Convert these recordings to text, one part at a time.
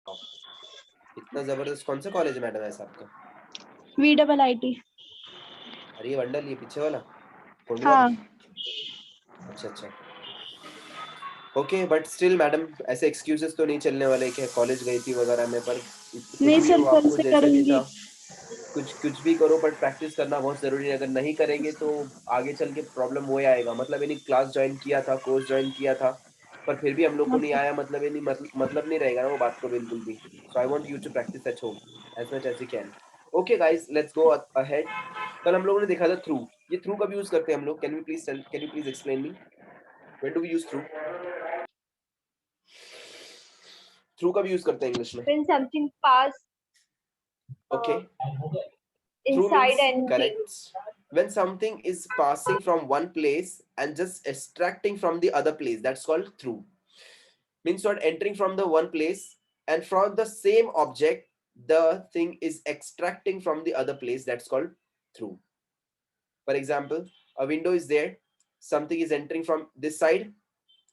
इतना जबरदस्त कौन सा कॉलेज है मैडम ऐसा आपका? VIIT। अरे ये वंडर, ये पीछे वाला कोंडवा हाँ। में? अच्छा। ओके, बट स्टिल मैडम ऐसे एक्सक्यूजेस तो नहीं चलने वाले कि कॉलेज गई थी वगैरह में, पर कुछ नहीं भी सर, हो, कल आपको से जैसे भी करूंगी। था कुछ भी करो, बट प्रैक्टिस करना बहुत जरूरी है। अगर नहीं करेंगे तो आगे चल के प्रॉब्लम वो ही आएगा। मतलब यानी क्लास ज्वाइन किया था, कोर्स ज्वाइन किया था, पर फिर भी हम लोग को हाँ नहीं सर। आया, मतलब यानी मतलब नहीं रहेगा ना वो बात को बिल्कुल भी। So I want you to practice at home as much as you can. Okay guys, let's go ahead. कल हम लोगों ने देखा था थ्रू। ये थ्रू कब यूज करते हैं हम लोग? Can you please explain me when do we use through? Through कब यूज करते हैं इंग्लिश में? When something pass okay, through inside means anything. correct. When something is passing from one place and just extracting from the other place, that's called through. Means what? Entering from the one place, and from the same object the thing is extracting from the other place, that's called through. For example, a window is there, something is entering from this side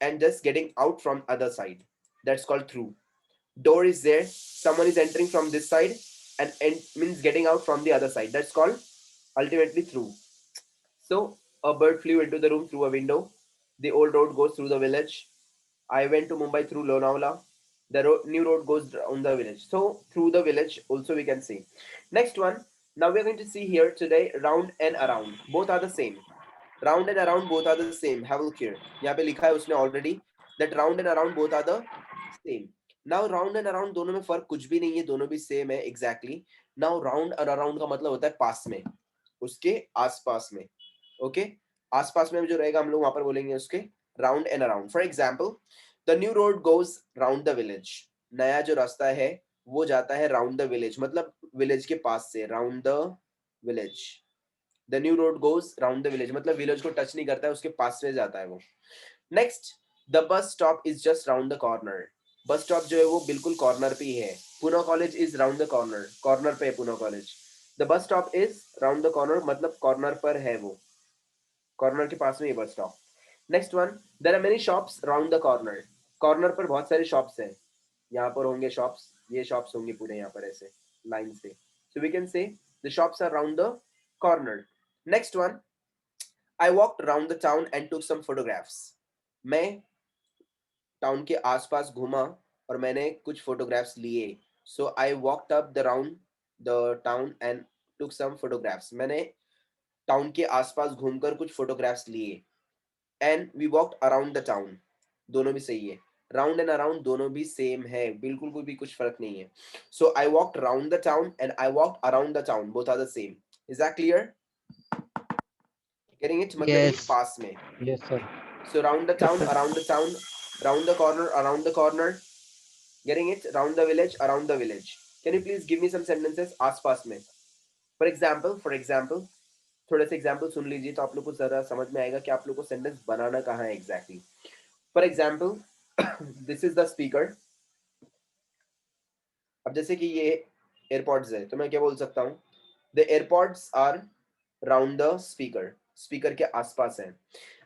and just getting out from other side, that's called through. Door is there, someone is entering from this side and means getting out from the other side, that's called ultimately through. So a bird flew into the room through a window. The old road goes through the village. I went to Mumbai through Lonavala. The new road goes down the village. So through the village also we can see. Next one. Now we are going to see here today round and around. Both are the same. Round and around both are the same. Have a look here. यहाँ पे लिखा है उसने already that round and around both are the same. Now round and around दोनों में फर्क कुछ भी नहीं है, दोनों भी same है exactly. Now round और around का मतलब होता है पास में, उसके आसपास में। ओके, आसपास में जो रहेगा हम लोग वहां पर बोलेंगे उसके round and around. For example, the new road goes round the village. नया जो रास्ता है वो जाता है राउंड द विलेज, मतलब विलेज के पास से, round the village. The new road goes round the village मतलब विलेज को टच नहीं करता है, उसके पास से जाता है वो। Next, the bus stop is just round the corner. Bus stop जो है वो बिल्कुल कॉर्नर पे ही है। Pune college is round the corner, corner पे है Pune college. The bus stop is round the corner मतलब कॉर्नर पर है वो, कॉर्नर के पास में ये bus stop. Next one, there are many shops round the corner. Corner पर बहुत सारे शॉप्स हैं, यहाँ पर होंगे शॉप्स, ये शॉप्स होंगे पूरे यहाँ पर ऐसे लाइन से। So we can say the shops are round the corner. Next one, I walked round the town and took some photographs. मैं टाउन के आसपास घूमा और मैंने कुछ फोटोग्राफ्स लिए। So I walked up the round the town and took some photographs. मैंने town के आसपास घूमकर कुछ फोटोग्राफ्स लिए। And we walked around the town, दोनों भी सही है। राउंड एंड अराउंड दोनों भी सेम है, बिल्कुल कोई भी कुछ फर्क नहीं है। So I walked round the town and I walked around the town, both are the same. Is that clear? Getting it? मतलब यानी Yes. पास में। Yes, sir. So round the Yes, town, sir. Around the town, round the corner, around the corner. Getting it? Round the village, around the village. Can you please give me some sentences आस पास में? For example थोड़े से example सुन लीजिए तो आप लोग को जरा समझ में आएगा कि आप लोग को सेंटेंस बनाना कहाँ है exactly. For example, this is the speaker. अब जैसे कि ये एयरपॉड्स है तो मैं क्या बोल सकता हूँ? The airpods are round the speaker, speaker के आसपास है।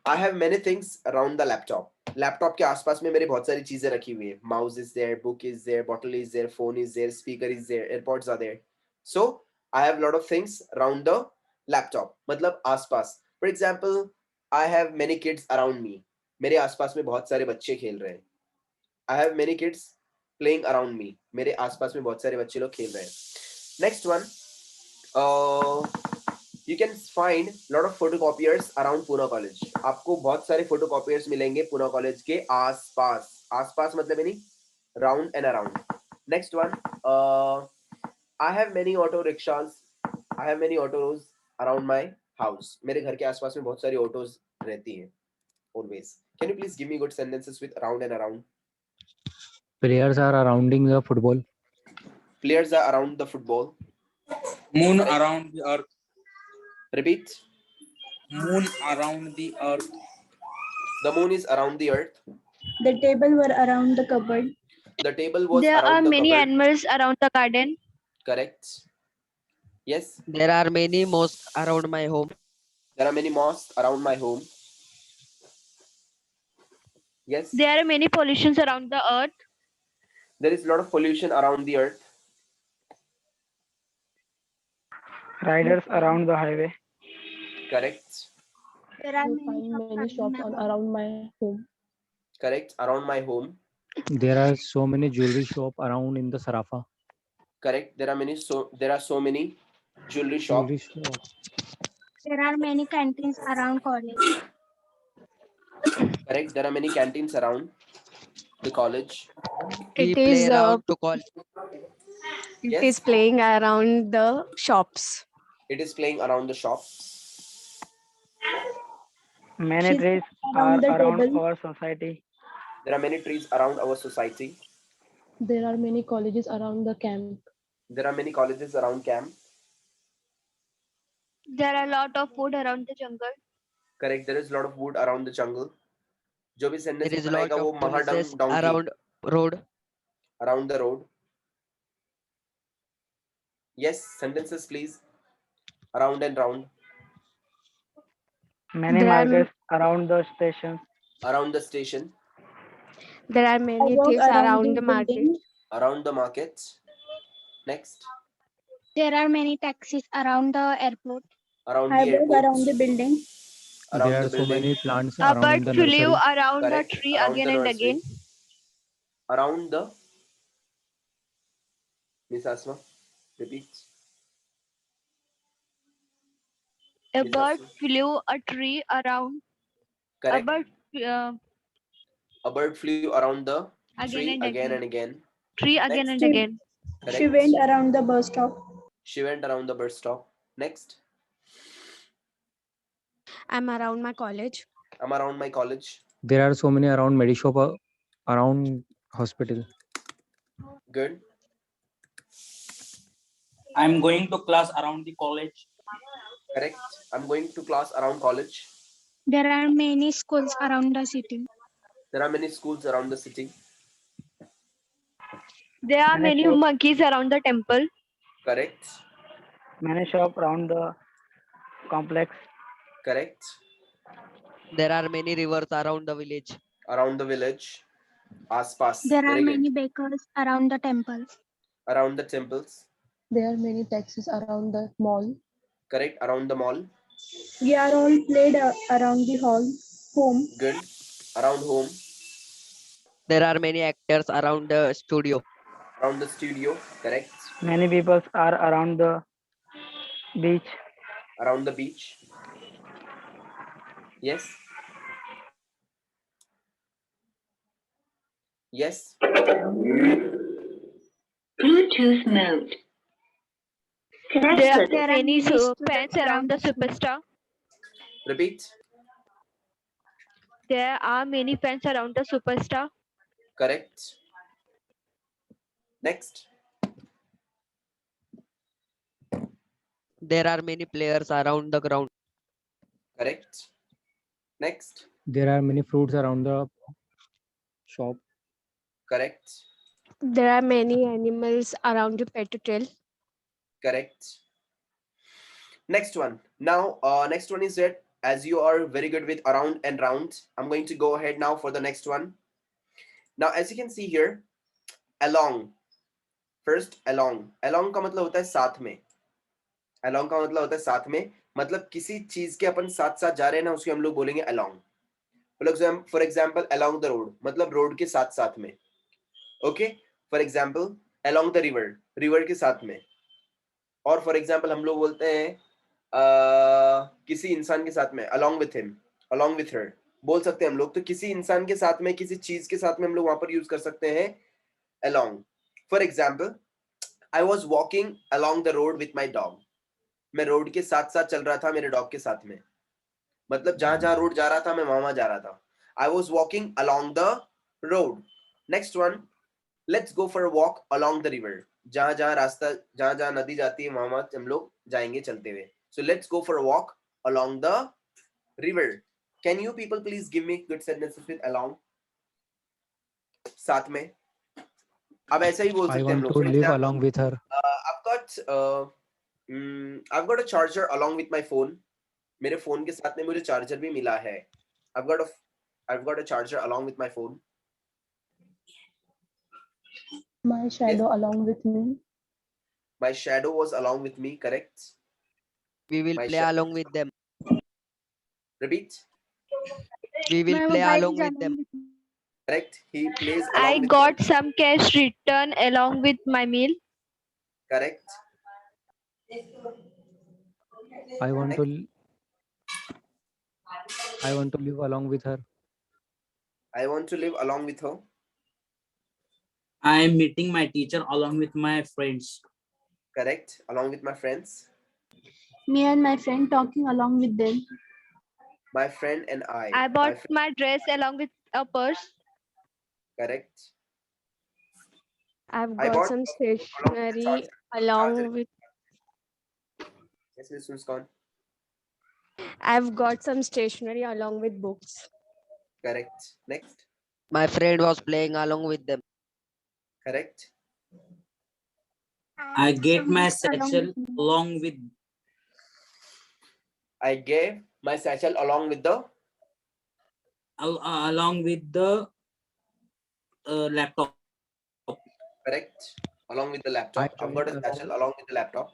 I have many things around the laptop. Laptop के आसपास में मेरी बहुत सारी चीजें रखी हुई है। Mouse is there, book is there, bottle is there, phone is there, speaker is there, airpods are there. So I have lot of things around the laptop मतलब आसपास। For example, I have many kids around me. मेरे आसपास में बहुत सारे बच्चे खेल रहे हैं। I have many kids playing around me, मेरे आसपास में बहुत सारे बच्चे लोग खेल रहे हैं। Next one, you can find lot of photocopiers around Pune college. आपको बहुत सारे फोटोकॉपियर्स मिलेंगे पुणे कॉलेज के आसपास। आसपास मतलब यानी round and around. Next one, I have many auto rickshaws, I have many autos around my house. मेरे घर के आसपास में बहुत सारी ऑटोज रहती हैं always. Can you please give me good sentences with around and around? Players are surrounding the football. Players are around the football. Moon around the earth. Repeat. Moon around the earth. The moon is around the earth. The table were around the cupboard. The table was There are around the many cupboard. animals around the garden. Correct. Yes. There are many mosques around my home. There are many mosques around my home. Yes. There are many pollutions around the earth. There is a lot of pollution around the earth. Riders around the highway. Correct. There are You find many shops around my home. Correct. Around my home. There are so many jewelry shop around in the Sarafa. Correct. There are so many jewelry shop. Jewelry shop. There are many canteens around college. Correct. There are many canteens around the college. We It play is around to call. it Yes. is playing around the shops. It is playing around the shop. Many She's trees around are the around table. our society. There are many trees around our society. There are many colleges around the camp. There are many colleges around camp. There are a lot of food around the jungle. Correct. There is a lot of wood around the jungle. जो भी sentence There is a बनाएगा lot वो of polices महाडंग donkey around road. around the road. Yes, sentences please. Around and round. Many There are- markets around the stations. Around the station. There are many walk thieves around around the the market. building. Around the market. Next. There are many taxis around the airport. Around I the walk airport. around the building. Around There the are so building. many plants A around bird in the flew nursery. around the Correct. tree Around again the and nursery. again. Around the. Miss Asma, repeat. A Miss bird Asma. flew a tree around. Correct. uh, A bird flew around the Again tree and again again. and again. Tree again Next. and again. Correct. She went around the bus stop. She went around the bus stop. Next. I'm around my college. I'm around my college. There are so many around medishop around hospital. Good. I'm going to class around the college. Correct. I'm going to class around college. There are many schools around the city. There are many schools around the city. There are Many many shops. monkeys around the temple. Correct. Many shops around the complex. Correct. There are many rivers around the village. Around the village. Aspas. There are Very many good. bakers around the temple. Around the temples. There are many taxis around the mall. Correct. Around the mall. We are all played around the home. Good. Around home. There are many actors around the studio. Around the studio. Correct. Many people are around the beach. Around the beach. Yes. Yes. Bluetooth mode. There are Connected. many fans around the superstar. Repeat. There are many fans around the superstar. Correct. Next. There are many players around the ground. Correct. Next. There are many fruits around the shop. Correct. There are many animals around the pet trail. Correct. Next one. Now, next one is that as you are very good with around and round, I'm going to go ahead now for the next one. Now, as you can see here, along. First, along. Along का मतलब होता है साथ में. Along का मतलब होता है साथ में. मतलब किसी चीज के अपन साथ साथ जा रहे हैं ना, उसको हम लोग बोलेंगे along. For example, along the road. मतलब रोड के साथ साथ में. Okay? For example, along the river. River के साथ में. और फॉर एग्जाम्पल हम लोग बोलते हैं किसी इंसान के साथ में along with him, along with her बोल सकते हैं हम लोग. तो किसी इंसान के साथ में, किसी चीज के साथ में हम लोग वहां पर यूज कर सकते हैं along. For example, I was walking along the road with my dog. मैं रोड के साथ साथ चल रहा था मेरे डॉग के साथ में. मतलब जहां जहां रोड जा रहा था मैं वहां जा रहा था. I was walking along the road. Next one, let's go for a walk along the river. जहां जहां रास्ता, जहां जहां नदी जाती है वहां हम लोग जाएंगे चलते हुए. So let's go for a walk along the river. Can you people please give me good sentences with along? साथ में. अब ऐसा ही बोल I सकते हैं हम want लोग. to For live example, along with her. I've got a charger along with my phone. मेरे फोन के साथ में मुझे चार्जर भी मिला है. I've got a charger along with my phone. My shadow along with me. My shadow was along with me. Correct. We will My play shadow. along with them. Repeat. We will play along with them. Correct. He plays I along with got them. some cash return along with my meal. Correct. I want to Next. live along with her. I want to live along with her. I am meeting my teacher along with my friends. Correct. Along with my friends. Me and my friend talking along with them. My friend and I. I My bought friend. my dress along with a purse. Correct. I've I got bought some a phone along with the stationery charger. along with Yes, Miss Muskan. I've got some stationery along with books. Correct. Next. My friend was playing along with them. Correct. I get my satchel along with I gave my satchel along with the laptop. correct. Along with the I laptop. I've got joined a along. satchel along with the laptop.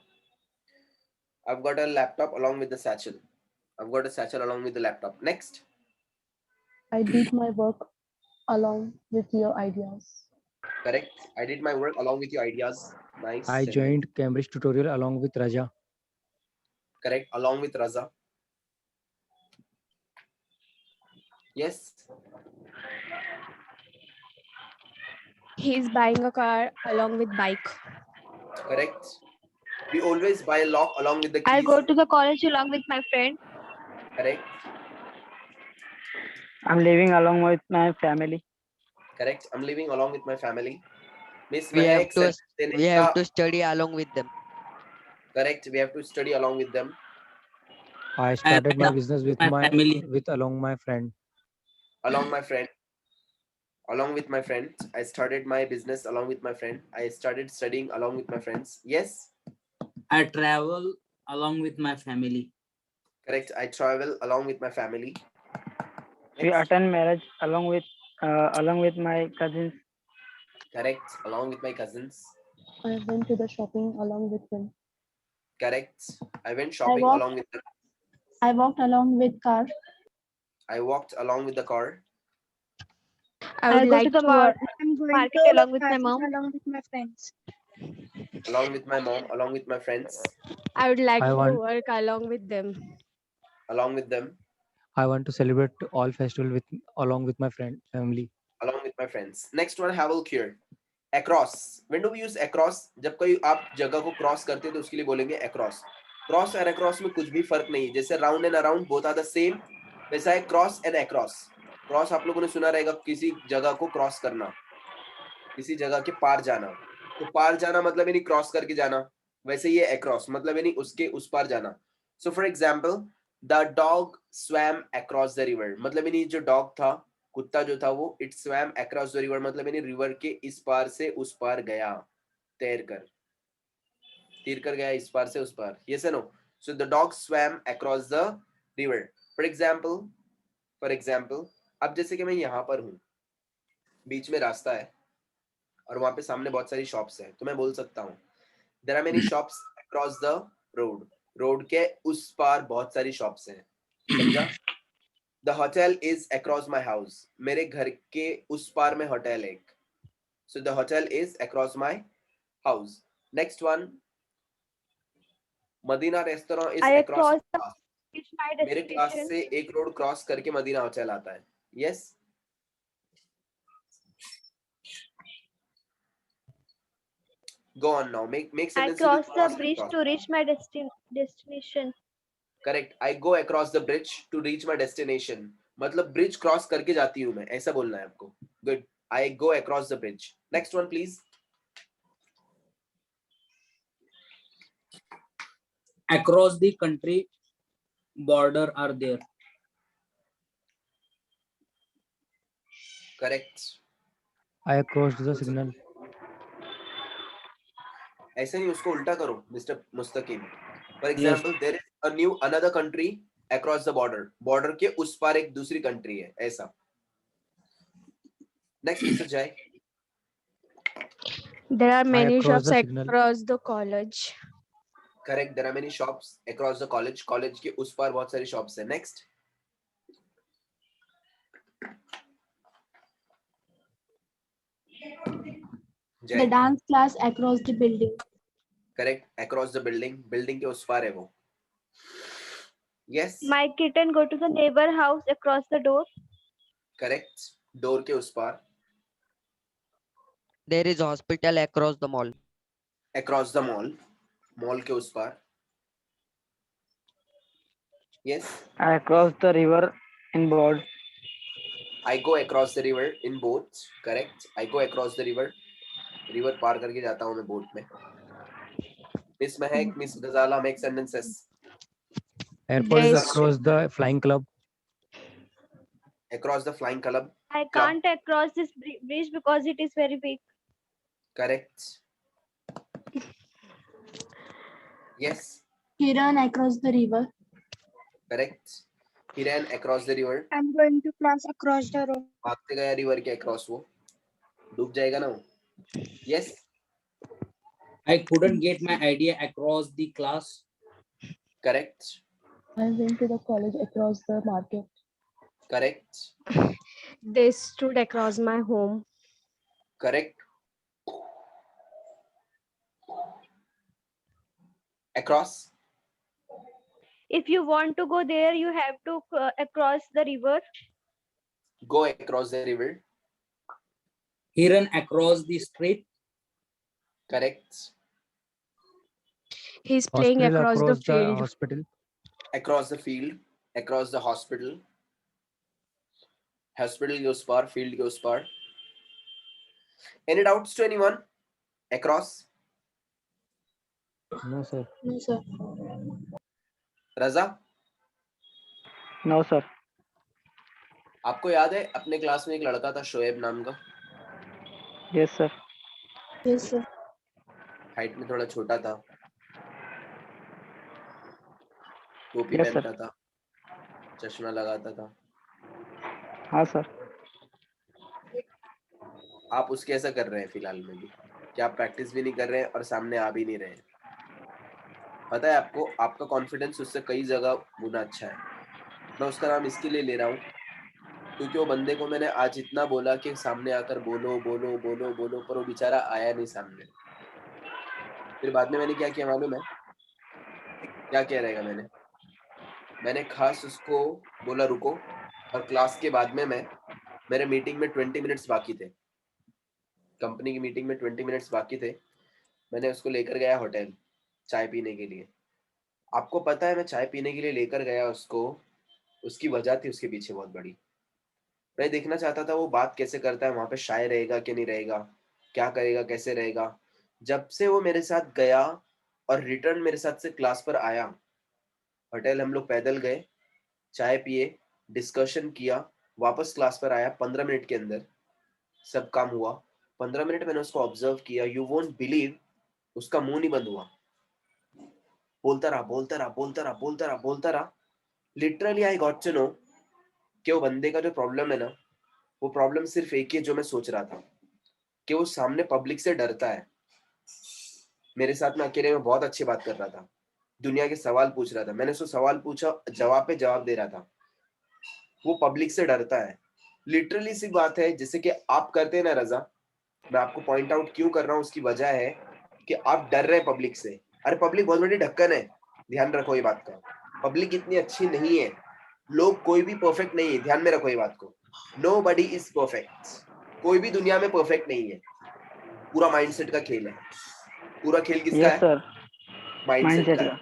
I've got a laptop along with the satchel. I've got a satchel along with the laptop. Next. I did my work along with your ideas. Correct. I did my work along with your ideas. Nice. I sentence. joined Cambridge tutorial along with Raja. Correct. Along with Raza. Yes. He's buying a car along with bike. Correct. We always buy a lock along with the keys. I'll go to the college along with my friend. Correct. I'm living along with my family. Correct. I'm living along with my family. Miss We have Mehak to sentence देने we have का- to study along with them. Correct. We have to study along with them. I started my business with my family. along my friend. Along my friend. Along with my friend. I started my business along with my friend. I started studying along with my friends. Yes. I travel along with my family. Correct. I travel along with my family. We Next. attend marriage along with my cousins. Correct. Along with my cousins. I went to the shopping along with them. Correct. I went shopping walked- along with them. I walked along with car. I walked along with the car. I would like to work I'm going market to along with my market mom. along with my friends. Along with my mom. Along with my friends. I would like I to want- work along with them. Along with them. I want to celebrate all festival along with my family. Along with my friends. Next one, have a look here. Across. When do we use across? जब कोई आप जगह को cross करते हैं तो उसके लिए बोलेंगे across. Cross और across में कुछ भी फर्क नहीं है. जैसे round and around both are the same. वैसा है cross and across. Cross आप लोगों ने सुना रहेगा किसी जगह को क्रॉस करना, किसी जगह के पार जाना. तो पार जाना मतलब यानी क्रॉस करके जाना. वैसे ये across मतलब यानी उसके उस पार जाना. So for example, the dog swam across the river. मतलब यानी जो dog था, कुत्ता जो था वो it swum across the river मतलब यानी रिवर के इस पार से उस पार गया तीर कर गया इस पार से उस पार. Yes no. So the dog swam across the river. For example अब जैसे कि मैं यहाँ पर हूँ, बीच में रास्ता है और वहां पे सामने बहुत सारी शॉप्स है, तो मैं बोल सकता हूँ there are many shops across the road. Road के उस पार बहुत सारी शॉप्स हैं. समझा? The hotel is across my house. मेरे घर के उस पार में होटल है एक. So the hotel is across my house. Next one. Madina restaurant is I across my cross class. It's my मेरे क्लास destination. से एक रोड क्रॉस करके मदीना होटल आता है. Yes. Go on now. Make I sentences cross with the cross and bridge cross. to reach my destination. Correct. I go across the bridge to reach my destination. मतलब bridge cross करके जाती हूँ मैं, ऐसा बोलना है आपको. Good. I go across the bridge. Next one, please. Across the country border are there. Correct. I crossed the signal. ऐसे नहीं, उसको उल्टा करो mister Mustakim. For example there is another country across the border. Border के उस पार एक दूसरी कंट्री है, ऐसा. Next mister Jay. There are many across shops the signal. across the college. Correct, there are many shops across the college, college के उस पार बहुत सारी शॉप्स है. Next, The Jai. dance class across the building. Correct, across the building, building के उस पार है वो. Yes, My kitten go to the neighbor house across the door. Correct, door के उस पार. There is hospital across the mall. Across the mall, mall के उस पार. Yes, I cross the river in boat. I go across the river in boats. Correct. I go across the river. River पार करके जाता हूँ मैं boat में. Miss Mahak, miss Gazala, make sentences. Airport There is is across the flying club. Across the flying club. I can't across this bridge because it is very big. Correct. Yes. He ran across the river. Correct. He ran across the river. I'm going to class across the road. भागते गया river के across, वो डूब जाएगा ना वो. Yes. I couldn't get my idea across the class. Correct. I went to the college across the market. Correct. they stood across my home. Correct. Across. If you want to go there, you have to across the river. Go across the river. He ran across the street. Correct. He's playing Hospital across the across the field. hospital. Across the field. Across the hospital. Hospital के उस पार, field के उस पार. Any doubts to anyone? Across. No, sir. No, sir. Raza, No, sir. आपको याद है अपने class में एक लड़का था शोएब नाम का, Yes, sir. Yes, sir. Height में थोड़ा छोटा था, टोपी Yes, sir. पहनता था, चश्मा लगाता था. हाँ sir. आप उसके ऐसा कर रहे हैं फिलहाल में भी कि आप प्रैक्टिस भी नहीं कर रहे हैं और सामने आ भी नहीं रहे हैं. पता है आपको, आपका कॉन्फिडेंस उससे कई जगह गुना अच्छा है. मैं उसका नाम इसके लिए ले रहा हूँ क्योंकि वो बंदे को मैंने आज इतना बोला कि सामने आकर बोलो बोलो बोलो बोलो, पर वो बेचारा आया नहीं सामने. फिर बाद में मैंने क्या किया मालूम है? क्या किया रहेगा मैंने खास उसको बोला रुको, और क्लास के बाद में मेरे मीटिंग में 20 मिनट्स बाकी थे, कंपनी की मीटिंग में 20 मिनट्स बाकी थे. मैंने उसको लेकर गया होटल चाय पीने के लिए. आपको पता है मैं चाय पीने के लिए लेकर गया उसको, उसकी वजह थी उसके पीछे बहुत बड़ी. मैं देखना चाहता था वो बात कैसे करता है वहां पे, शाय रहेगा कि नहीं रहेगा, क्या करेगा कैसे रहेगा. जब से वो मेरे साथ गया और रिटर्न मेरे साथ से क्लास पर आया, होटल हम लोग पैदल गए, चाय पिए, डिस्कशन किया, वापस क्लास पर आया, 15 मिनट के अंदर सब काम हुआ. 15 मिनट मैंने उसको ऑब्जर्व किया. यू वोंट बिलीव, उसका मुंह नहीं बंद हुआ, बोलता रहा बोलता रहा बोलता रहा बोलता रहा बोलता रहा. Literally I got to know कि वो बंदे का जो प्रॉब्लम है ना, वो प्रॉब्लम सिर्फ एक ही है जो मैं सोच रहा था, कि वो सामने पब्लिक से डरता है. मेरे साथ में अकेले में बहुत अच्छी बात कर रहा था, दुनिया के सवाल पूछ रहा था, मैंने उसको सवाल पूछा, जवाब पे जवाब दे रहा था. वो पब्लिक से डरता है. लिटरली सी बात है, जैसे कि आप करते हैं ना रजा. मैं आपको पॉइंट आउट क्यों कर रहा हूँ, उसकी वजह है कि आप डर रहे हैं पब्लिक से. अरे पब्लिक बहुत बड़ी ढक्कन है, ध्यान रखो ये बात का. पब्लिक इतनी अच्छी नहीं है, लोग कोई भी परफेक्ट नहीं है, ध्यान में रखो ये बात को. नोबडी इज परफेक्ट, कोई भी दुनिया में परफेक्ट नहीं है. पूरा माइंडसेट का खेल है. पूरा खेल किसका Yes, है? sir. माइंडसेट Mindset का है.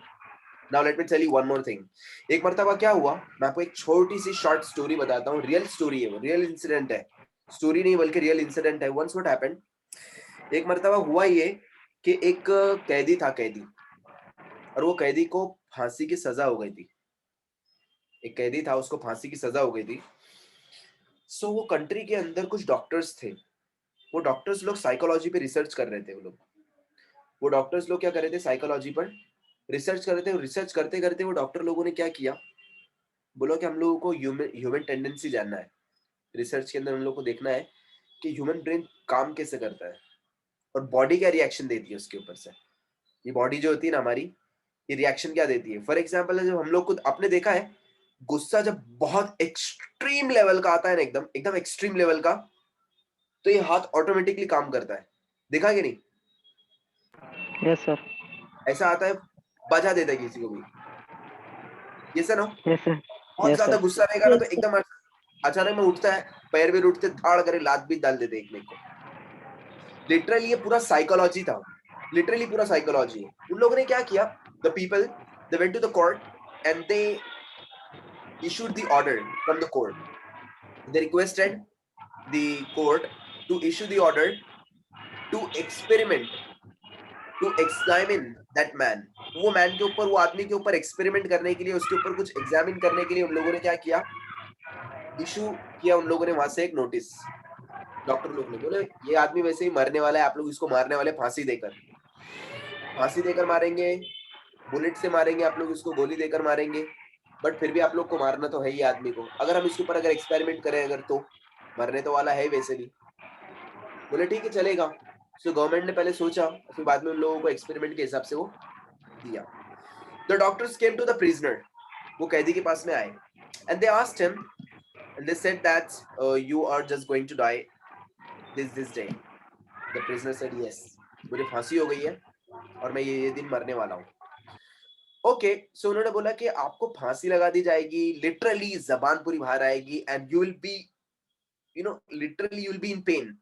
Now let me tell you one more thing. एक मर्तबा क्या हुआ, मैं आपको एक छोटी सी शॉर्ट स्टोरी बताता हूँ. रियल स्टोरी है वो, रियल इंसिडेंट है, स्टोरी नहीं बल्कि रियल इंसिडेंट है. वंस व्हाट हैपेंड, एक मर्तबा हुआ ये कि एक कैदी था, कैदी, और वो कैदी को फांसी की सजा हो गई थी. एक कैदी था, उसको फांसी की सजा हो गई थी. सो वो कंट्री के अंदर कुछ डॉक्टर्स थे. वो डॉक्टर्स लोग साइकोलॉजी पे रिसर्च कर रहे थे. वो डॉक्टर्स लोग क्या कर रहे थे, साइकोलॉजी पर रिसर्च कर रहे थे. रिसर्च करते करते वो डॉक्टर लोगों ने क्या किया, बोलो कि हम लोगों को ह्यूमन टेंडेंसी जानना है. रिसर्च के अंदर हम लोग को देखना है कि ह्यूमन ब्रेन काम कैसे करता है. और बॉडी क्या रिएक्शन देती है उसके ऊपर से। ये बॉडी जो होती है ना हमारी, ये रिएक्शन क्या देती है। फॉर एग्जाम्पल जब हम लोग को, आपने देखा है गुस्सा जब बहुत एक्सट्रीम लेवल का आता है ना, एकदम एकदम एक्सट्रीम लेवल का, तो ये हाथ ऑटोमेटिकली काम करता है, देखा कि नहीं? Yes, sir. ऐसा आता है, बजा देता है किसी को भी, ये सर ना, Yes, sir. बहुत Yes, ज्यादा sir. गुस्सा रहेगा ना, तो Yes, sir. एकदम अचानक में उठता है, पैर भी उठते, धाड़ करे लात भी डाल देते एक में को। लिटरली ये पूरा साइकोलॉजी था, लिटरली पूरा साइकोलॉजी है। उन लोगों ने क्या किया, the people they went to the court and they issued the order from the court. They requested the court to issue the order to experiment, to examine that man. वो man के ऊपर, वो आदमी के ऊपर एक्सपेरिमेंट करने के लिए, उसके ऊपर कुछ एग्जामिन करने के लिए उन लोगों ने क्या किया, इशू किया उन लोगों ने वहां से एक नोटिस। डॉक्टर लोग ने बोले ये आदमी वैसे ही मरने वाला है, आप लोग इसको मारने वाले फांसी देकर मारेंगे, बुलेट से मारेंगे, आप लोग इसको गोली देकर मारेंगे, बट फिर भी आप लोग को मारना तो है ही आदमी को। अगर हम इसके ऊपर अगर एक्सपेरिमेंट करें अगर, तो मरने तो वाला है वैसे भी। बोले ठीक है चलेगा। सो गवर्नमेंट ने पहले सोचा, फिर बाद में उन लोगों को एक्सपेरिमेंट के हिसाब से वो दिया। The doctors came to the prisoner, वो कैदी के पास में आए, and they asked him and they said that you are just going to die this day. The prisoner said yes, मुझे फांसी हो गई है और मैं ये दिन मरने वाला हूँ। ओके, सो उन्होंने बोला कि आपको फांसी लगा दी जाएगी, लिटरली जबान पूरी बाहर आएगी, and you will be, you know, literally you will be in pen,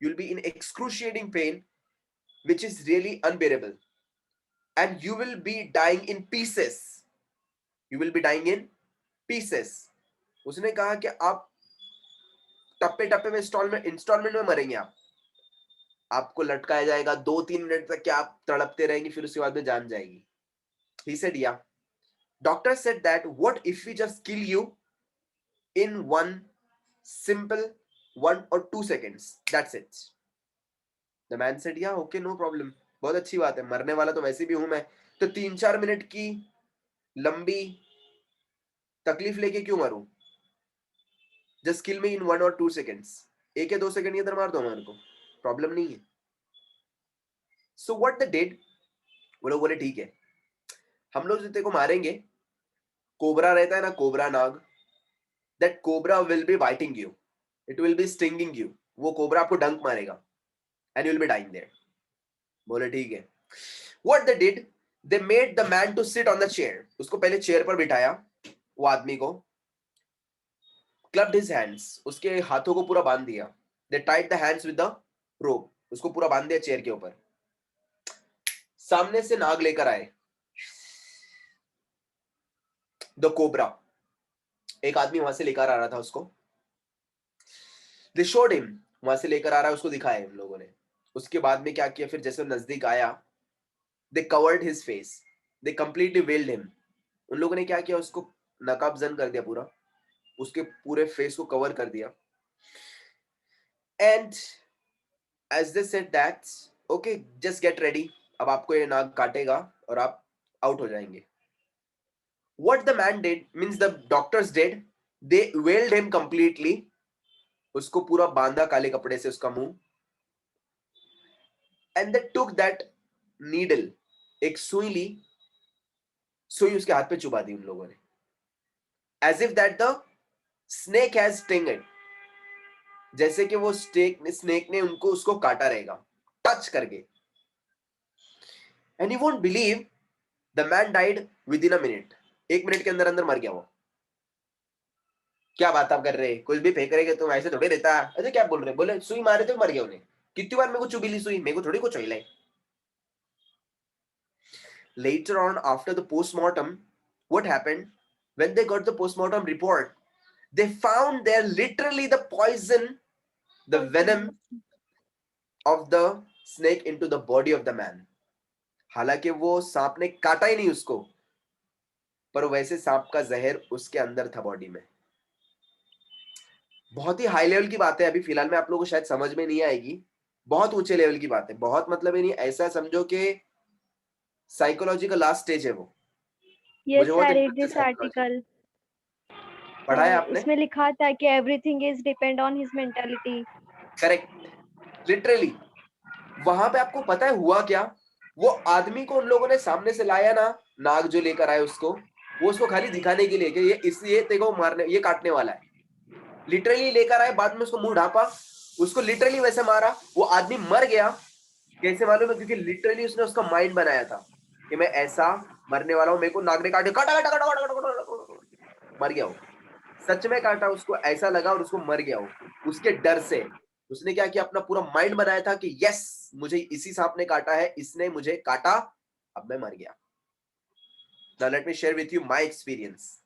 you will be in excruciating pen which is really unbearable, and you will be dying in pieces, you will be dying in pieces. उसने कहा कि आप टप्पे टप्पे में instalment में मरेंगे, आपको लटकाया जाएगा 2-3 मिनट तक, क्या आप तड़पते रहेंगे, फिर उसके बाद में जान जाएगी। He said, yeah. Doctor said that, what if we just kill you in one simple 1 or 2 seconds? That's it. The man said, yeah, okay, no problem. बहुत अच्छी बात है, मरने वाला तो वैसे भी हूं मैं, तो 3-4 मिनट की लंबी तकलीफ लेके क्यों मरूं? Just kill me in 1 or 2 seconds. 1 या 2 सेकंड के अंदर मार दो मेरे को, प्रॉब्लम नहीं है। So what they did, वो लोग बोले ठीक है, हम लोग जितने को मारेंगे, कोबरा रहता है ना, cobra Nag, that cobra will be biting you, it will be stinging you, वो कोबरा आपको डंक मारेगा and you will be dying there. बोले ठीक है। What they did, they made the man to sit on the chair, उसको पहले chair पर बिठाया, वो आदमी को, clubbed his hands, उसके हाथों को पूरा बांध दिया, they tied the hands with the rope, उसको पूरा बांध दिया चेयर के ऊपर। सामने से नाग लेकर आए, द कोबरा, एक आदमी वहां से लेकर आ रहा था उसको, दे शोड हिम, वहां से लेकर आ रहा है उसको दिखाया हम लोगों ने। उसके बाद में क्या किया, फिर जैसे नजदीक आया, दे कवर्ड हिज फेस, दे कंप्लीटली वेल्ड हिम, उन लोगों ने क्या किया, उसको नकाबजन कर दिया पूरा, उसके पूरे फेस को कवर कर दिया, and as they said that okay just get ready, अब आपको ये नाग काटेगा और आप आउट हो जाएंगे। What the man did, means the doctors did, they veiled him completely, उसको पूरा बांधा काले कपड़े से उसका मुंह, and they took that needle, एक सुई ली, सुई उसके हाथ पे चुभा दी उन लोगों ने, as if that the snake has sting it, जैसे कि वो स्नेक ने उनको उसको काटा रहेगा टच करके, and you won't believe the man died within a minute, 1 minute के अंदर अंदर मर गया वो। क्या बात आप कर रहे, कुछ भी फेंक रहे, तुम ऐसे थोड़ी रहता, अरे क्या बोल रहे, बोले सुई मारे थे मर गया उन्हें, कितनी बार मेरे को चुभी ली सुई, मेरे को थोड़ी कुछ होइला है। Later on, after the postmortem, what happened, when they got the postmortem report, they found there literally the poison, the venom of the snake into the body of the man. हालांकि वो सांप ने काटा ही नहीं उसको, पर वैसे सांप का जहर उसके अंदर था बॉडी में। बहुत ही हाई लेवल की बात है, अभी फिलहाल में आप लोगों को शायद समझ में नहीं आएगी, बहुत ऊंचे लेवल की बात है, बहुत मतलब ही नहीं, ऐसा समझो कि साइकोलॉजी का लास्ट स्टेज है वो। Yes, बहुत I read interesting this psychology article. पढ़ा है आपने? उसमें लिखा था कि everything is depend on his mentality. Correct, literally वहां पे आपको पता है हुआ क्या, वो आदमी को उन लोगों ने सामने से लाया ना, नाग जो लेकर आए उसको, वो उसको खाली दिखाने के लिए कि ये तेरे को मारने, ये काटने वाला है, लिटरली लेकर आए, बाद में उसको मुंह ढापा, उसको लिटरली वैसे मारा, वो आदमी मर गया। कैसे मालूम है? क्योंकि लिटरली उसने उसका माइंड बनाया था कि मैं ऐसा मरने वाला हूं, मेरे को नाग ने काटे, काटा काटा काटा काटा काटा, काटा, मर गया वो, सच में काटा, उसको ऐसा लगा और उसको मर गया वो। उसके डर से उसने क्या किया, अपना पूरा माइंड बनाया था कि यस मुझे इसी सांप ने काटा है, इसने मुझे काटा, अब मैं मर गया। Now let me share with you my experience.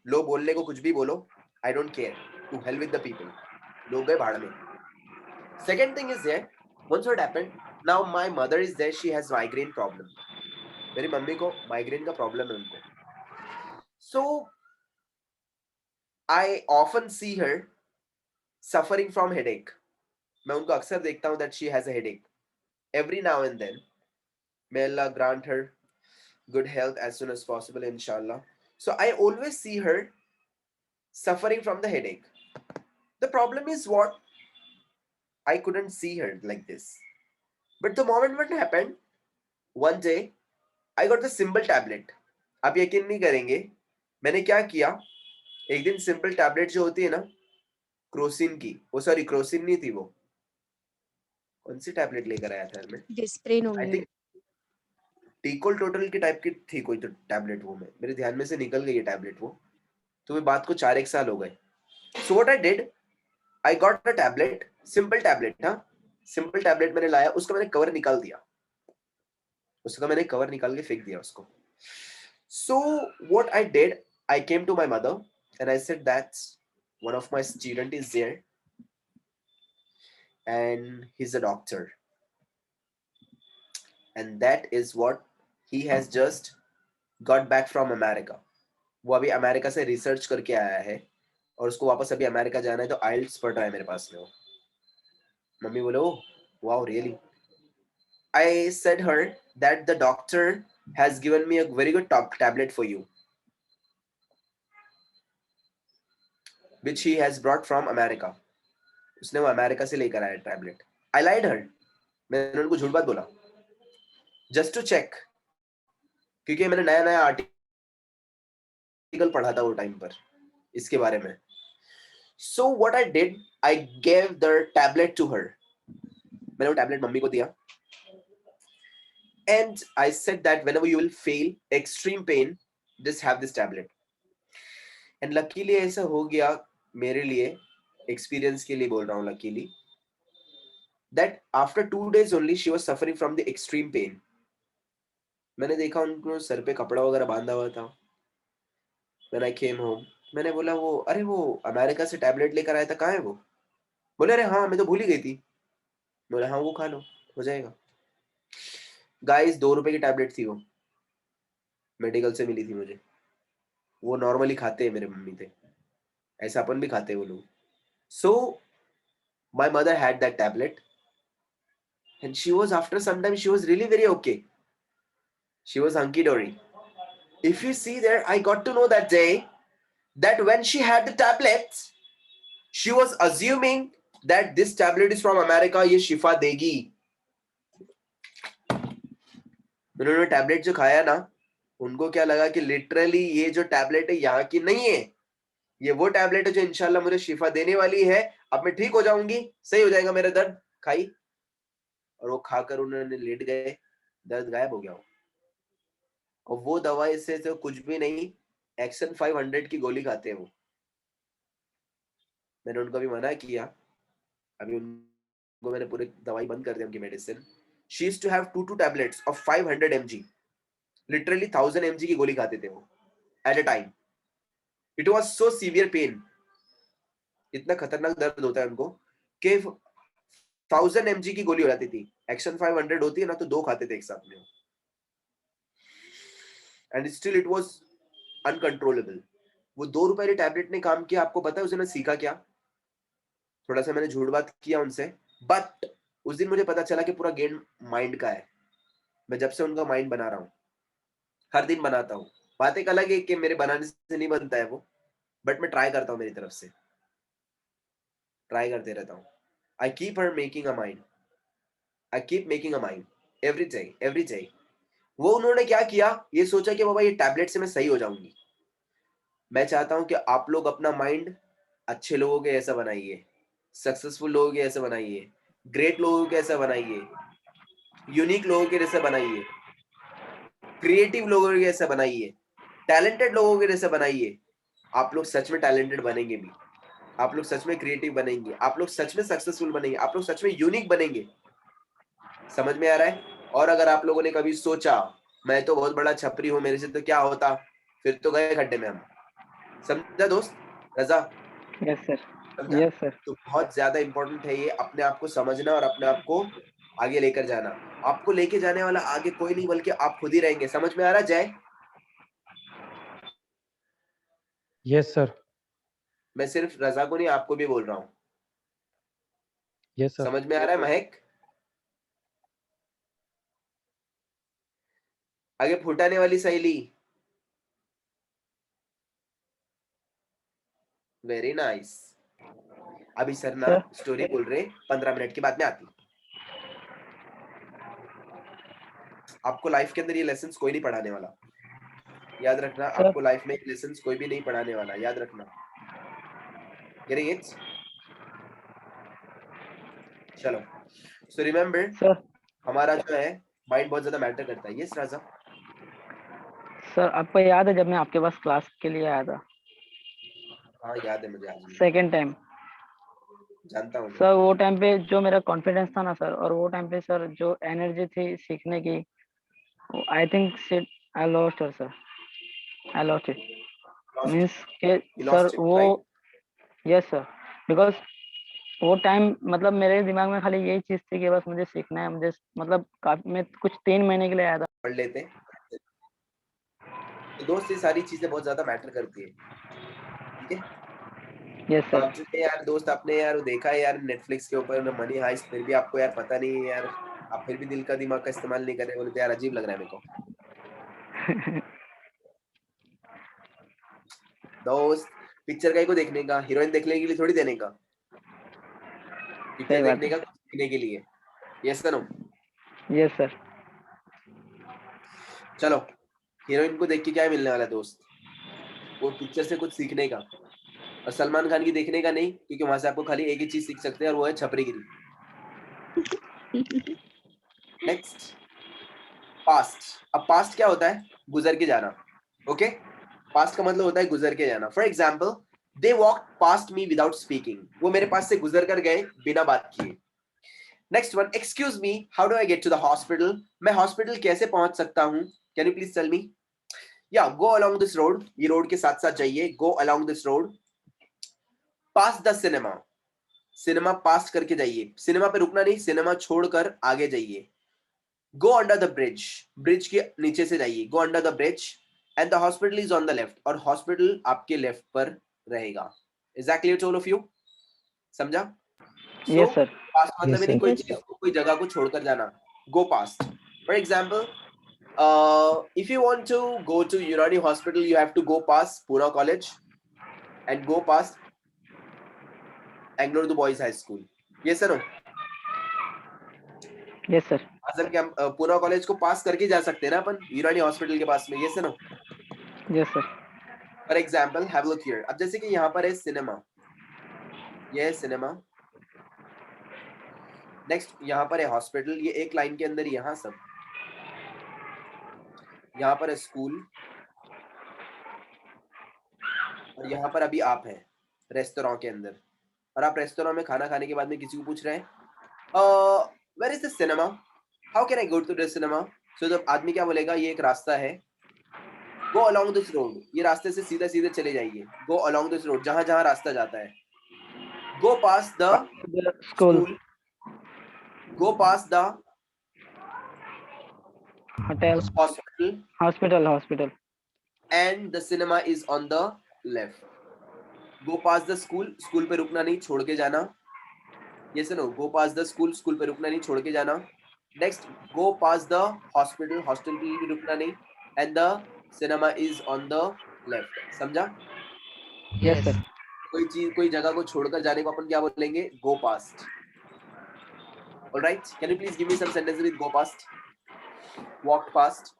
लोग बोलने को कुछ भी बोलो, I don't care, to hell with the people, लोग गए भाड़ में। Second thing is there, once what happened, now my mother is there, she has migraine problem, मेरी मम्मी को माइग्रेन का प्रॉब्लम है उनको, so I often see her suffering from headache, मैं उनको अक्सर देखता हूँ that she has a headache every now and then, may Allah grant her good health as soon as possible inshallah. So I always see her suffering from the headache. The problem is what, I couldn't see her like this, but the moment what happened, one day I got the simple tablet. आप यकीन नहीं करेंगे, मैंने क्या किया, एक दिन simple tablet जो होती है ना, क्रोसिन की, वो सॉरी क्रोसिन नहीं थी, वो कौन सी टैबलेट लेकर आया था मैं, डिस्प्रिन आई होंगे। थिंक टीकोल टोटल की टाइप की थी कोई तो टैबलेट, वो मैं, मेरे ध्यान में से निकल गई ये टैबलेट वो, तो मैं बात को 4-1 साल हो गए। सो what I did, I got a tablet, simple tablet, हाँ सिंपल टैबलेट मैंने लाया, उसका मैंने कवर निकाल दिया, उसका मैंने कवर निकाल के फेंक दिया उसको। So what I did, I came to my mother and I said that's one of my student is there and he's a doctor, and that is what he has just got back from America. वो अभी America से research करके आया है और उसको वापस अभी अमेरिका जाना है, तो आइल्स पढ़ रहा है मेरे पास में वो। मम्मी बोले oh wow really, I said her that the doctor has given me a very good tablet for you which he has brought from America. उसने वो अमेरिका से लेकर आया टैबलेट। I lied her, मैंने उनको झूठ बात बोला just to check, क्योंकि मैंने नया नया आर्टिकल पढ़ा था वो टाइम पर इसके बारे में। So what I did, I gave the tablet to her. मैंने वो टैबलेट मम्मी को दिया and I said that whenever you will feel extreme pain, just have this tablet. And luckily ऐसा हो गया मेरे लिए, एक्सपीरियंस के लिए बोल रहा हूँ, luckily that after 2 days only she was suffering from the extreme pain. मैंने देखा उनको सर पे कपड़ा वगैरह बांधा हुआ था। When I came home, मैंने बोला वो अरे वो अमेरिका से टैबलेट लेकर आया था, कहाँ है वो? बोले अरे हाँ मैं तो भूल ही गई थी। बोला हाँ वो खा लो हो जाएगा। गाइस 2 रुपए की टैबलेट थी वो, मेडिकल से मिली थी मुझे, वो नॉर्मली खाते हैं मेरे मम्मी थे, ऐसा अपन भी खाते हैं वो लोग। So my mother had that tablet and she was, after some time she was really very okay, she was hunky dory. If you see there, I got to know that day that when she had the tablet, she was assuming that this tablet is from America, ये शिफा देगी। उन्होंने tablet जो खाया ना, उनको क्या लगा कि लिटरली ये जो टैबलेट है यहाँ की नहीं है, ये वो टैबलेट है जो इंशाल्लाह मुझे शिफा देने वाली है, अब मैं ठीक हो जाऊंगी, सही हो जाएगा मेरा दर्द। खाई और वो खाकर उन्होंने लेट गए, दर्द गायब हो गया वो। और वो दवाई से तो कुछ भी नहीं, एक्शन 500 की गोली खाते हैं वो। मैंने उनको भी मना किया, अभी उनको मैंने पूरी दवाई बंद कर दी उनकी medicine. She used to have 2 tablets of 500 mg, literally 1000 mg की गोली खाते थे वो at a time. It was so severe pain, इतना खतरनाक दर्द होता है उनको कि 1000 mg की गोली हो जाती थी। एक्शन 500 होती है ना, तो 2 खाते थे एक साथ में, and still it was uncontrollable. वो 2 रुपए वाली टैबलेट ने काम किया। आपको पता है उसने सीखा क्या? थोड़ा सा मैंने झूठ बात किया उनसे, बट उस दिन मुझे पता चला कि पूरा गेम माइंड का है। मैं जब से उनका माइंड बना रहा हूँ, हर दिन बनाता हूँ। बात एक अलग है कि मेरे बनाने से नहीं बनता है वो, बट मैं ट्राई करता हूँ, मेरी तरफ से ट्राई करते रहता हूँ। I keep her making a mind. I keep making a mind every day. वो उन्होंने क्या किया, ये सोचा कि बाबा ये टैबलेट से मैं सही हो जाऊंगी। मैं चाहता हूं कि आप लोग अपना माइंड अच्छे लोगों के ऐसा बनाइए, सक्सेसफुल लोगों के ऐसा बनाइए, ग्रेट लोगों के ऐसा बनाइए, यूनिक लोगों के जैसे बनाइए, क्रिएटिव लोगों के जैसे बनाइए, टैलेंटेड लोगों के जैसे बनाइए। आप लोग सच में टैलेंटेड बनेंगे भी, आप लोग सच में क्रिएटिव बनेंगे, आप लोग सच में सक्सेसफुल बनेंगे, आप लोग सच में यूनिक बनेंगे। समझ में आ रहा है? और अगर आप लोगों ने कभी सोचा मैं तो बहुत बड़ा छपरी हूँ, मेरे से तो क्या होता, फिर तो गए खड्डे में हम। समझा दोस्त? रजा Yes, sir. समझा? Yes, sir. तो बहुत ज्यादा इंपॉर्टेंट है ये, अपने आप को समझना और अपने आप को आगे लेकर जाना। आपको लेके जाने वाला आगे कोई नहीं बल्कि आप खुद ही रहेंगे। समझ में आ रहा है जय? Yes, sir. मैं सिर्फ रजा को नहीं आपको भी बोल रहा हूँ। Yes, sir. समझ में आ रहा है महक? आगे फुटाने वाली सहेली, वेरी नाइस। अभी सर ना Sir. स्टोरी बोल रहे, 15 मिनट के बाद में आती। आपको लाइफ के अंदर ये लेसन्स कोई नहीं पढ़ाने वाला, याद रखना। Sir. आपको लाइफ में ये लेसन्स कोई भी नहीं पढ़ाने वाला, याद रखना। Getting it? चलो, सो रिमेम्बर, Sir. हमारा जो है माइंड बहुत ज्यादा मैटर करता है। यस राजा? सर आपको याद है जब मैं आपके पास क्लास के लिए आया था हाँ याद है मुझे, आज भी सेकेंड टाइम? जानता हूँ मैं। सर वो टाइम पे जो मेरा कॉन्फिडेंस था ना सर, और वो टाइम पे सर जो एनर्जी थी सीखने की, I think I lost it sir, I lost it. Lost. Means के You सर lost it, वो, right? यस सर, बिकॉज वो टाइम मतलब मेरे दिमाग में खाली यही चीज थी कि बस मुझे सीखना है, मुझे मतलब काफी, मैं कुछ 3 महीने के लिए आया था। पढ़ लेते। तो दोस्त ये सारी चीजें बहुत ज्यादा मैटर करती है, ठीक है? यस तो सर। आप जो यार दोस्त, आपने यार देखा है यार नेटफ्लिक्स के ऊपर मनी हाइस्ट, फिर भी आपको यार पता नहीं है यार, आप फिर भी दिल का दिमाग का इस्तेमाल नहीं कर रहे, बोले तो यार अजीब लग रहा है मेरे को। दोस्त पिक्चर का ही को देखने का, हीरोइन देखने के लिए थोड़ी देने का, पिक्चर सही बात देखने है। का सीखने के लिए। Yes sir? No? Yes sir. चलो, हीरोइन को देख के क्या मिलने वाला है दोस्त? वो पिक्चर से कुछ सीखने का, और सलमान खान की देखने का नहीं, क्योंकि वहां से आपको खाली एक ही चीज सीख सकते हैं और वो है छपरीगिरी। Next, past. अब पास्ट क्या होता है? गुजर के जाना। ओके, पास्ट का मतलब होता है गुजर के जाना। For example, they walk past me without speaking, वो मेरे पास से गुजर कर गए बिना बात किए। Next one, excuse me, how do I get to the hospital, मैं हॉस्पिटल कैसे पहुंच सकता हूं? Can you please tell me? या गो अलोंग दिस रोड, ये रोड के साथ साथ जाइए, go along this road. Pass the cinema, cinema pass करके जाइए, सिनेमा पे रुकना नहीं, सिनेमा छोड़कर आगे जाइए। Go under the bridge, bridge के नीचे से जाइए, go under the bridge, and the hospital is on the left, और हॉस्पिटल आपके लेफ्ट पर रहेगा। Is that clear to all of you? समझा? Yes sir. पास्ट मतलब Yes, नहीं sir. कोई Yes, चीज को, कोई जगह को छोड़कर जाना, go past. For example, if you want to go to Unani Hospital, you have to go past Pune College and go past Anglo Boys High School. Yes or no? Yes sir. Azam के हम Poona college को पास करके जा सकते हैं ना अपन यूनानी hospital के पास में। Yes or no? Yes sir. For example, have a look here. अब जैसे कि यहाँ पर है सिनेमा, ये है सिनेमा। नेक्स्ट यहाँ पर है हॉस्पिटल, ये एक लाइन के अंदर यहाँ सब। यहाँ पर है स्कूल, और यहाँ पर अभी आप हैं रेस्टोरेंट के अंदर, और आप रेस्टोरेंट में खाना खाने के बाद में किसी को पूछ रहे हैं, where is the cinema, how can I go to the cinema? So जब आदमी क्या बोलेगा, ये एक रास्ता है, गो अलोंग दिस रोड, ये रास्ते से सीधे सीधे चले जाइए, गो अलोंग दिस रोड, जहां जहां रास्ता जाता है। Go pass the school, school, go pass the hotel, hospital, hospital, hospital, and the cinema is on the left. Go pass the school, school पे रुकना नहीं, छोड़ के जाना। Yes no? Go pass the school, school पे रुकना नहीं, छोड़ के जाना। Next, go pass the hospital, hospital पे भी रुकना नहीं, and the cinema is on the left. समझा? Yes Yes. सर। कोई चीज, कोई जगह को छोड़कर जाने को अपन क्या बोलेंगे? Go past. All right. Can you please give me some sentences with go past? Walked past,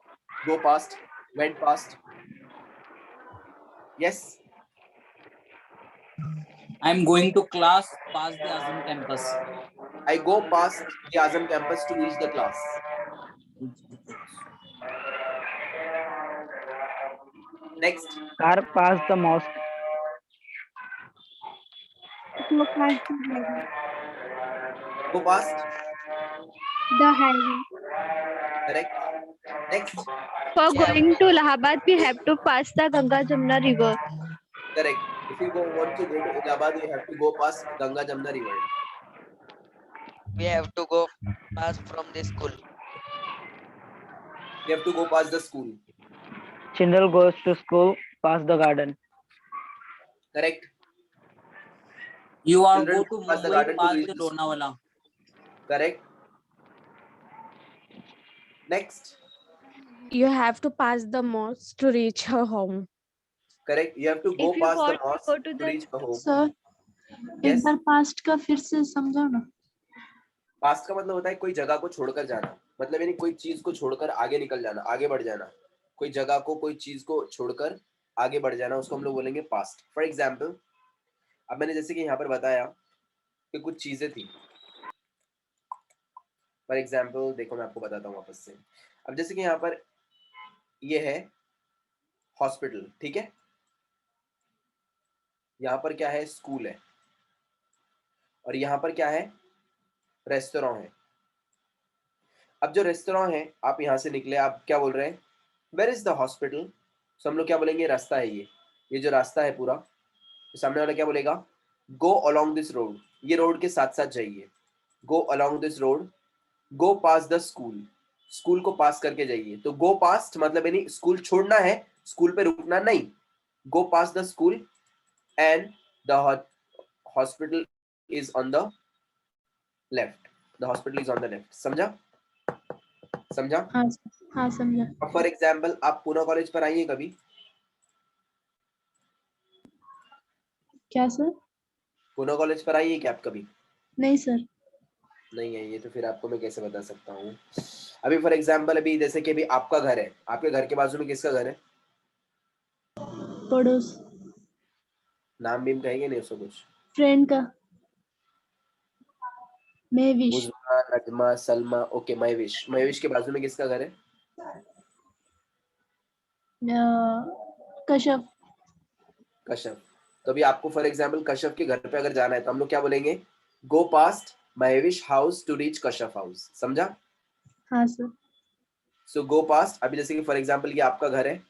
go past, went past. Yes. I'm going to class past the Azam campus. I go past the Azam campus to reach the class. Next. Car past the mosque. Go past the highway. Go past. The highway. Correct. Next. For going to Allahabad, we have to pass the Ganga Jamuna river. Correct. If you want to go to Allahabad, you have to go past Ganga Jamuna river. We have to go past from the school. You have to go past the school. Chindal goes to school past the garden. Correct. You are Children go to pass the Mumbai garden to past reach the the school. Lonavala. Correct. Next. You have to pass the mosque to reach her home. Correct. You have to go If you past the want to mosque go to to the reach the home. Sir Yes. एक बार past का फिर से समझाओ ना. Past का मतलब होता है कोई जगह को छोड़कर जाना, मतलब यानी कोई चीज को छोड़कर आगे निकल जाना, आगे बढ़ जाना. कोई जगह को, कोई चीज को छोड़कर आगे बढ़ जाना, उसको हम लोग बोलेंगे पास्ट. फॉर एग्जाम्पल, अब मैंने जैसे कि यहाँ पर बताया कि कुछ चीजें थी. फॉर एग्जाम्पल देखो, मैं आपको बताता हूँ वापस से. अब जैसे कि यहाँ पर ये है हॉस्पिटल, ठीक है. यहाँ पर क्या है, स्कूल है. और यहाँ पर क्या है, रेस्टोरेंट है. अब जो रेस्टोरेंट है, आप यहाँ से निकले, आप क्या बोल रहे हैं, वेयर इज द हॉस्पिटल. सो हम लोग क्या बोलेंगे, रास्ता है ये जो रास्ता है पूरा, तो सामने वाला क्या बोलेगा, गो अलोंग दिस रोड. ये रोड के साथ साथ जाइए. Go along this road. Go pass the school. School को पास करके जाइए. तो गो पास्ट मतलब यानी स्कूल छोड़ना है, स्कूल पे रुकना नहीं. Go pass the school and the hospital is on the left. The hospital is on the left. समझा? समझा? हाँ समझा. फॉर एग्जाम्पल, आप पूना कॉलेज पर आइए कभी. क्या सर? पूना कॉलेज पर आइए क्या आप कभी? नहीं सर. नहीं है ये, तो फिर आपको मैं कैसे बता सकता हूँ. अभी फॉर एग्जाम्पल, अभी जैसे कि अभी आपका घर है, आपके घर के बाजू में किसका घर है? पड़ोस. नाम भी कहेंगे नहीं उसको कुछ. फ्रेंड का. महविश. उज़मा, नजमा, सलमा. ओके, महविश. महविश के बाजू में किसका घर है? कश्यप. कश्यप. तो अभी आपको फॉर एग्जाम्पल कश्यप के घर पे अगर जाना है, तो हम लोग क्या बोलेंगे, go past Mahvish house to reach Kashyap house. समझा? हाँ सर. सो गो पास्ट. अभी जैसे कि फॉर एग्जाम्पल ये आपका घर है,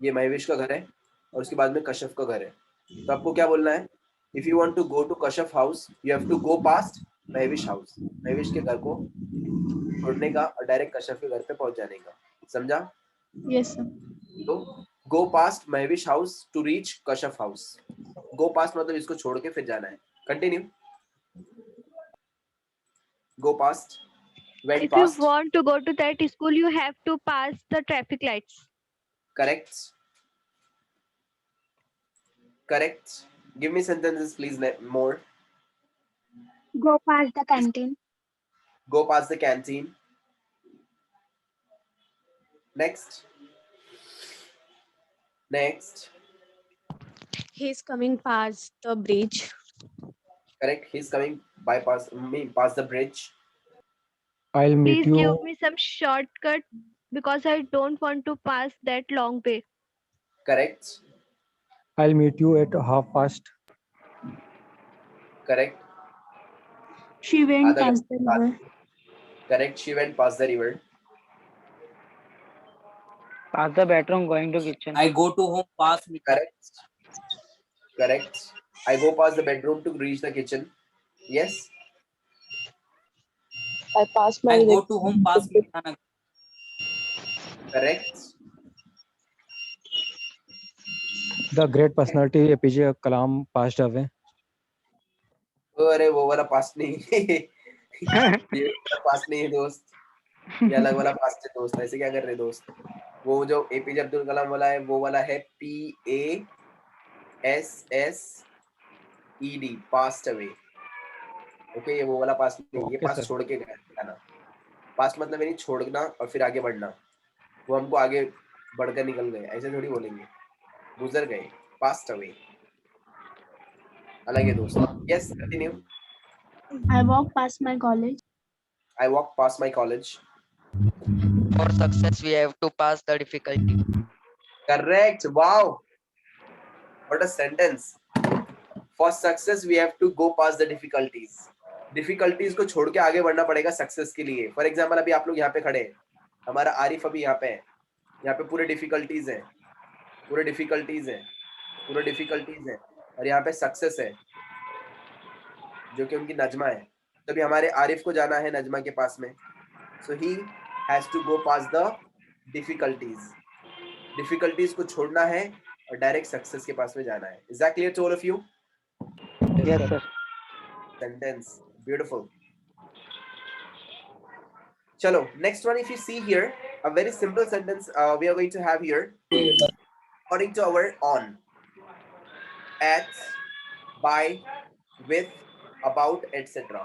ये महविश का घर है, और उसके बाद में कश्यप का घर है. तो आपको क्या बोलना है, if you want to go to Kashyap house, you have to go past Mahvish house. Mahvish के घर को छोड़ने का और डायरेक्ट कश्यप के घर पे पहुंच जाने का. समझा? Yes sir. तो go past Mahvish house to reach Kashyap house. Go past मतलब इसको छोड़ के फिर जाना है. Continue. Go past, went If you past. want to go to that school, you have to pass the traffic lights. Correct. Correct. Give me sentences please more. Go past the canteen. Go past the canteen. Next. Next. He's coming past the bridge. Correct. He's coming past the bridge. I'll meet Please give you. me some shortcut because I don't want to pass that long way. Correct. I'll meet you at 1:30. Correct. She went Adha past the ghanta. river. Correct. She went past the river. Past the bedroom going to kitchen. I go to home past Mita. Correct. Correct. I go past the bedroom to reach the kitchen. Yes. I passed my I go to home past Mitanagar. Correct. The great personality APJ Kalam passed away. अरे वो वाला पास नहीं है. ये वाला पास नहीं है दोस्त, ये अलग वाला पास है दोस्त. ऐसे क्या कर रहे दोस्त? वो जो एपीजे अब्दुल कलाम वाला है, वो वाला है PASSED, passed away. ओके ये वो वाला पास नहीं, ये Okay, पास sir. छोड़ के जाना। पास मतलब यानी छोड़ना और फिर आगे बढ़ना, वो हमको आगे बढ़कर निकल गए ऐसे थोड़ी बोलेंगे, गुजर गए, पास्ट अवे, अलग है दोस्तों। Yes continue. I walk past my college. I walk past my college. For success, we have to pass the difficulty. Correct. Wow. What a sentence. For success, we have to go past the difficulties. Difficulties को छोड़ के आगे बढ़ना पड़ेगा success के लिए। For example अभी आप लोग यहाँ पे खड़े हैं, हमारा आरिफ अभी यहाँ पे है, यहाँ पे पूरे डिफिकल्टीज हैं, पूरे डिफिकल्टीज हैं, पूरे डिफिकल्टीज हैं, और यहाँ पे सक्सेस है जो कि उनकी नजमा है। तो अभी हमारे आरिफ को जाना है नजमा के पास में, so he has to go pass the difficulties. Difficulties को छोड़ना है और डायरेक्ट सक्सेस के पास में जाना है। Is that clear to all of you? Yes, sir. Sentence, beautiful. Chalo, next one, if you see here, a very simple sentence we are going to have here, according to our on, at, by, with, about, etc.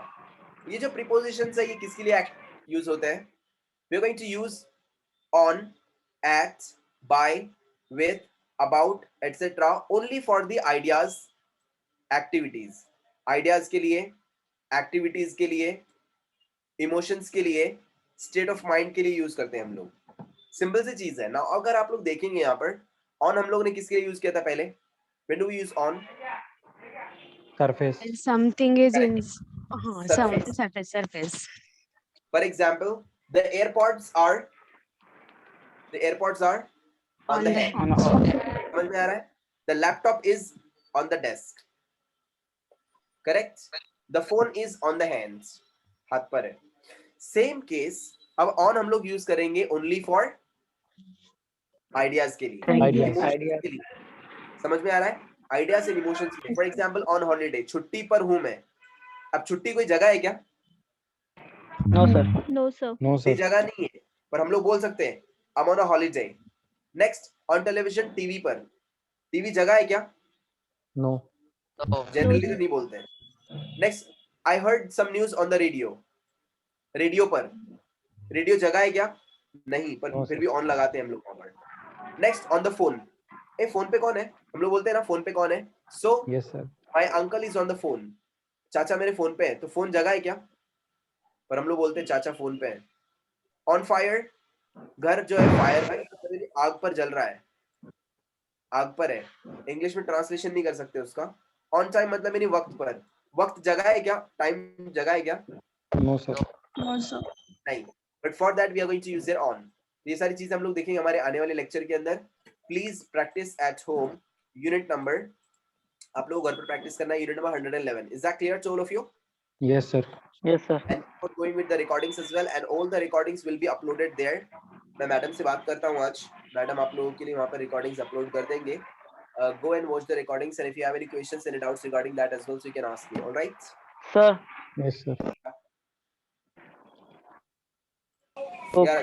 ये जो prepositions है ये किसके लिए use होते हैं? We are going to use on, at, by, with, about, etc. only for the ideas, activities. Ideas के लिए, एक्टिविटीज के लिए, इमोशंस के लिए, स्टेट ऑफ माइंड के लिए यूज करते हैं हम लोग। सिंपल सी चीज है ना। अगर आप लोग देखेंगे यहाँ पर ऑन हम लोग ने किसके लिए यूज किया था पहले? When do we use on? Surface. Something is in. Surface. Surface. For example the airports are on the hand. समझ में आ रहा है? The laptop is on the desk, correct? The phone is on the hands, हाथ पर है। Same case अब on हम लोग यूज करेंगे ओनली फॉर आइडियाज के लिए, Ideas. emotions के लिए। समझ में आ रहा है? आइडियाज एंड इमोशंस के लिए। फॉर एग्जांपल ऑन हॉलीडे, छुट्टी पर हूं मैं। अब छुट्टी कोई जगह है क्या? No, sir. No, sir. No, ये sir. जगह नहीं है, पर हम लोग बोल सकते हैं I am on a holiday. Next, on television, TV पर। टीवी जगह है क्या? No. No. जनरली तो नहीं बोलते हैं। Next, I heard some news on the radio. Radio पर, रेडियो जगह है क्या? नहीं, पर No, फिर sir. भी ऑन लगाते हैं हम लोग वहां पर। Next, on the phone. A phone पे कौन है? हम लोग बोलते हैं ना फोन पे कौन है। सो Yes, sir. My uncle is on the phone. चाचा मेरे फोन पे है। तो फोन जगह है क्या? पर हम लोग बोलते हैं चाचा फोन पे है। ऑन फायर, घर जो है फायर में, आग पर जल रहा है, आग पर है। इंग्लिश में ट्रांसलेशन नहीं कर सकते उसका। ऑन टाइम मतलब मेरी वक्त पर। वक्त जगह है क्या? टाइम जगह है क्या? No, sir. No, sir. नहीं, but for that we are going to use there on. ये सारी चीजें हम लोग देखेंगे हमारे आने वाले लेक्चर के अंदर। Please practise at home. Unit number आप लोग घर पर प्रैक्टिस करना है, unit number 111। Is that clear to all of you? Yes, sir. Yes, sir. and for going with the recordings as well, and all the recordings will be uploaded there. मैं madam से बात करता हूँ आज, madam आप लोगों के लिए वहाँ पर recordings upload कर देंगे। Go and watch the recordings, and if you have any questions, any doubts regarding that as well, so you can ask me. All right? Sir. Yes, sir. Okay. Yeah,